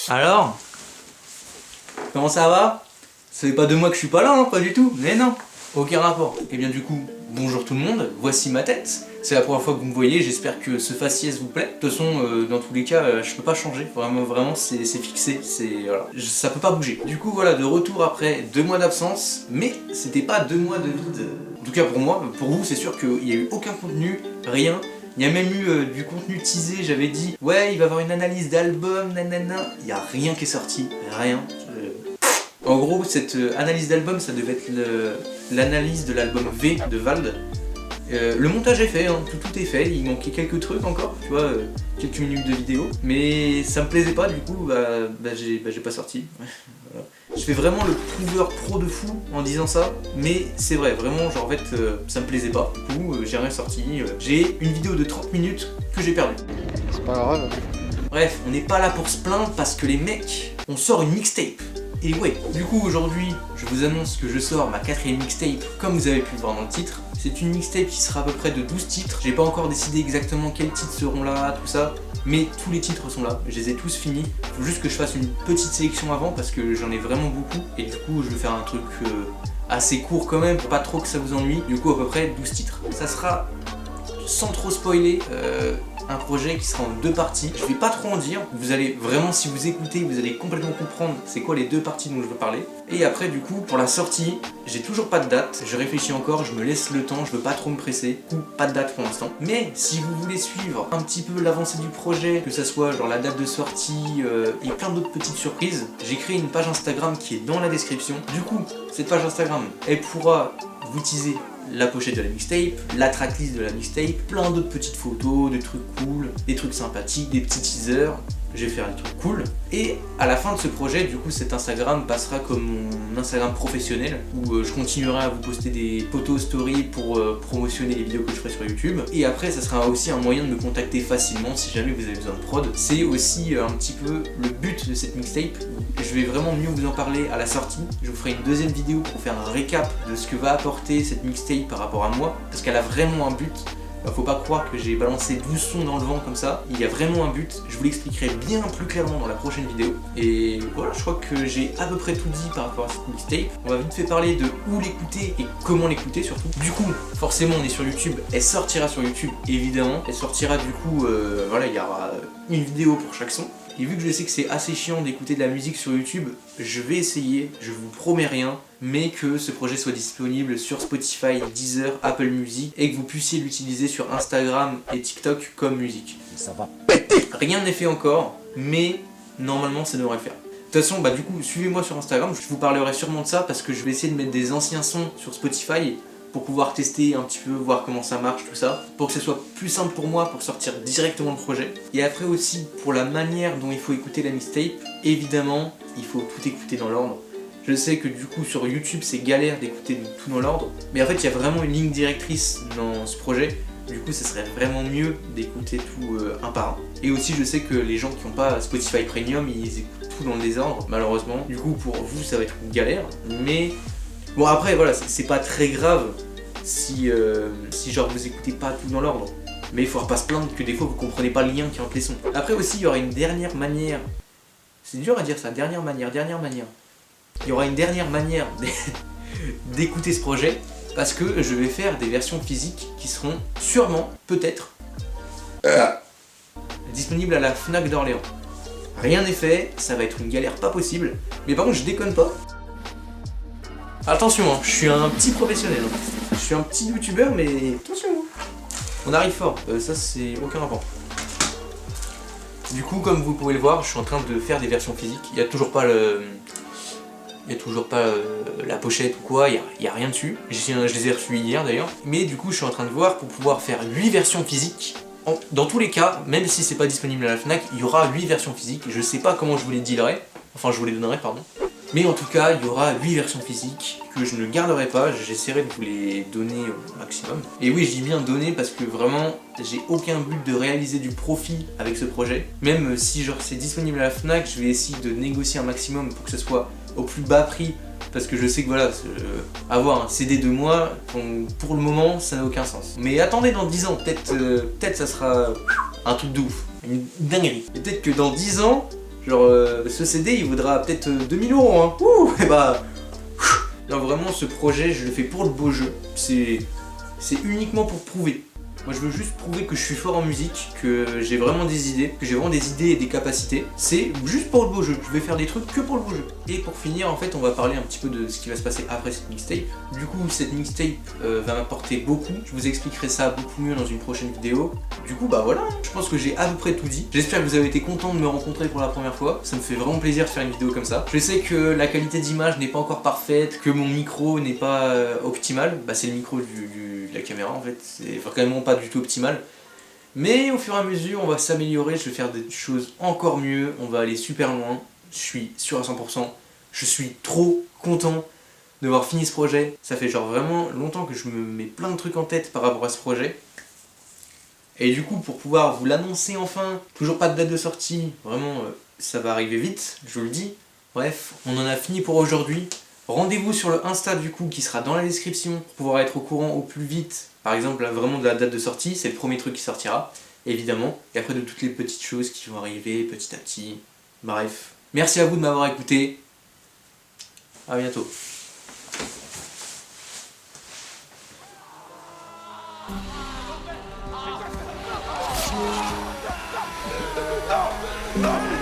Alors, comment ça va? Ça fait pas 2 mois que je suis pas là, hein, pas du tout. Mais non, aucun rapport. Et bien du coup, bonjour tout le monde, voici ma tête. C'est la première fois que vous me voyez, j'espère que ce faciès vous plaît. De toute façon, dans tous les cas, je peux pas changer. Vraiment, c'est fixé, voilà. Ça peut pas bouger. Du coup, voilà, de retour après 2 mois d'absence, mais c'était pas 2 mois de vide. En tout cas pour moi, pour vous, c'est sûr qu'il y a eu aucun contenu, rien. Il y a même eu du contenu teasé, j'avais dit ouais il va y avoir une analyse d'album, nanana. Il n'y a rien qui est sorti, rien. En gros cette analyse d'album ça devait être l'analyse de l'album V de Vald. Le montage est fait, hein, tout est fait, il manquait quelques trucs encore, tu vois, quelques minutes de vidéo. Mais ça me plaisait pas du coup, j'ai pas sorti. Voilà. Je fais vraiment le prouveur pro de fou en disant ça, mais c'est vrai, vraiment, genre en fait, ça me plaisait pas. Du coup, j'ai rien sorti. J'ai une vidéo de 30 minutes que j'ai perdue. C'est pas grave. Bref, on n'est pas là pour se plaindre parce que les mecs, on sort une mixtape. Et ouais, du coup aujourd'hui, je vous annonce que je sors ma 4ème mixtape, comme vous avez pu le voir dans le titre. C'est une mixtape qui sera à peu près de 12 titres. J'ai pas encore décidé exactement quels titres seront là, tout ça. Mais tous les titres sont là, je les ai tous finis. Faut juste que je fasse une petite sélection avant parce que j'en ai vraiment beaucoup. Et du coup, je vais faire un truc assez court quand même, pour pas trop que ça vous ennuie. Du coup, à peu près 12 titres. Ça sera, sans trop spoiler, un projet qui sera en 2 parties. Je vais pas trop en dire, vous allez vraiment, si vous écoutez, vous allez complètement comprendre c'est quoi les 2 parties dont je veux parler. Et après du coup, pour la sortie, j'ai toujours pas de date, je réfléchis encore, je me laisse le temps, je veux pas trop me presser, ou pas de date pour l'instant. Mais si vous voulez suivre un petit peu l'avancée du projet, que ça soit genre la date de sortie et plein d'autres petites surprises, j'ai créé une page Instagram qui est dans la description. Du coup, cette page Instagram, elle pourra vous teaser la pochette de la mixtape, la tracklist de la mixtape, plein d'autres petites photos, des trucs cool, des trucs sympathiques, des petits teasers. Je vais faire des trucs cool. Et à la fin de ce projet, du coup, cet Instagram passera comme mon Instagram professionnel où je continuerai à vous poster des photos story pour promotionner les vidéos que je ferai sur YouTube. Et après, ça sera aussi un moyen de me contacter facilement si jamais vous avez besoin de prod. C'est aussi un petit peu le but de cette mixtape. Je vais vraiment mieux vous en parler à la sortie. Je vous ferai une 2ème vidéo pour faire un récap de ce que va apporter cette mixtape par rapport à moi. Parce qu'elle a vraiment un but. Faut pas croire que j'ai balancé 12 sons dans le vent comme ça, il y a vraiment un but, je vous l'expliquerai bien plus clairement dans la prochaine vidéo. Et voilà, je crois que j'ai à peu près tout dit par rapport à cette mixtape. On va vite fait parler de où l'écouter et comment l'écouter surtout. Du coup, forcément on est sur YouTube, elle sortira sur YouTube évidemment. Elle sortira du coup, voilà, il y aura une vidéo pour chaque son. Et vu que je sais que c'est assez chiant d'écouter de la musique sur YouTube, je vais essayer, je vous promets rien, mais que ce projet soit disponible sur Spotify, Deezer, Apple Music et que vous puissiez l'utiliser sur Instagram et TikTok comme musique. Ça va péter. Rien n'est fait encore, mais normalement ça devrait le faire. De toute façon, du coup, suivez-moi sur Instagram, je vous parlerai sûrement de ça parce que je vais essayer de mettre des anciens sons sur Spotify pour pouvoir tester un petit peu, voir comment ça marche, tout ça, pour que ce soit plus simple pour moi pour sortir directement le projet. Et après aussi, pour la manière dont il faut écouter la mixtape, évidemment, il faut tout écouter dans l'ordre. Je sais que du coup sur YouTube c'est galère d'écouter tout dans l'ordre, mais en fait il y a vraiment une ligne directrice dans ce projet, du coup ça serait vraiment mieux d'écouter tout un par un. Et aussi je sais que les gens qui n'ont pas Spotify Premium, ils écoutent tout dans le désordre, malheureusement. Du coup pour vous ça va être une galère, mais bon après voilà, c'est pas très grave si genre vous écoutez pas tout dans l'ordre. Mais il faudra pas se plaindre que des fois vous comprenez pas le lien qui est entre les sons. Après aussi il y aura une dernière manière, c'est dur à dire ça, dernière manière. Il y aura une dernière manière d'écouter ce projet parce que je vais faire des versions physiques qui seront sûrement, peut-être, disponibles à la Fnac d'Orléans. Rien n'est fait, ça va être une galère pas possible, mais par contre je déconne pas. Attention, hein, je suis un petit professionnel, hein. Je suis un petit youtubeur mais attention, hein. On arrive fort, ça c'est aucun rapport. Du coup comme vous pouvez le voir, je suis en train de faire des versions physiques, il n'y a toujours pas la pochette ou quoi, il n'y a rien dessus. Je les ai reçus hier d'ailleurs. Mais du coup je suis en train de voir pour pouvoir faire 8 versions physiques. Dans tous les cas, même si c'est pas disponible à la Fnac, il y aura 8 versions physiques. Je sais pas comment je vous les dealerai, enfin je vous les donnerai pardon. Mais en tout cas, il y aura 8 versions physiques que je ne garderai pas, j'essaierai de vous les donner au maximum. Et oui, je dis bien donner parce que vraiment, j'ai aucun but de réaliser du profit avec ce projet. Même si genre c'est disponible à la Fnac, je vais essayer de négocier un maximum pour que ce soit au plus bas prix. Parce que je sais que voilà, avoir un CD de moi, pour le moment, ça n'a aucun sens. Mais attendez dans 10 ans, peut-être ça sera un truc de ouf, une dinguerie. Et peut-être que dans 10 ans, Genre, ce CD, il vaudra peut-être 2000 €, hein. Ouh, et bah... Non, vraiment, ce projet, je le fais pour le beau jeu. C'est uniquement pour prouver. Moi, je veux juste prouver que je suis fort en musique, que j'ai vraiment des idées, que j'ai vraiment des idées et des capacités. C'est juste pour le beau jeu. Je vais faire des trucs que pour le beau jeu. Et pour finir, en fait, on va parler un petit peu de ce qui va se passer après cette mixtape. Du coup, cette mixtape va m'apporter beaucoup. Je vous expliquerai ça beaucoup mieux dans une prochaine vidéo. Du coup, bah voilà, je pense que j'ai à peu près tout dit. J'espère que vous avez été content de me rencontrer pour la première fois. Ça me fait vraiment plaisir de faire une vidéo comme ça. Je sais que la qualité d'image n'est pas encore parfaite, que mon micro n'est pas optimal. Bah, c'est le micro de la caméra en fait. C'est vraiment pas du tout optimal. Mais au fur et à mesure, on va s'améliorer. Je vais faire des choses encore mieux. On va aller super loin. Je suis sûr à 100%. Je suis trop content d'avoir fini ce projet. Ça fait genre vraiment longtemps que je me mets plein de trucs en tête par rapport à ce projet. Et du coup, pour pouvoir vous l'annoncer enfin, toujours pas de date de sortie, vraiment, ça va arriver vite, je vous le dis. Bref, on en a fini pour aujourd'hui. Rendez-vous sur le Insta du coup, qui sera dans la description, pour pouvoir être au courant au plus vite. Par exemple, là, vraiment de la date de sortie, c'est le premier truc qui sortira, évidemment. Et après de toutes les petites choses qui vont arriver petit à petit. Bref, merci à vous de m'avoir écouté. À bientôt. No!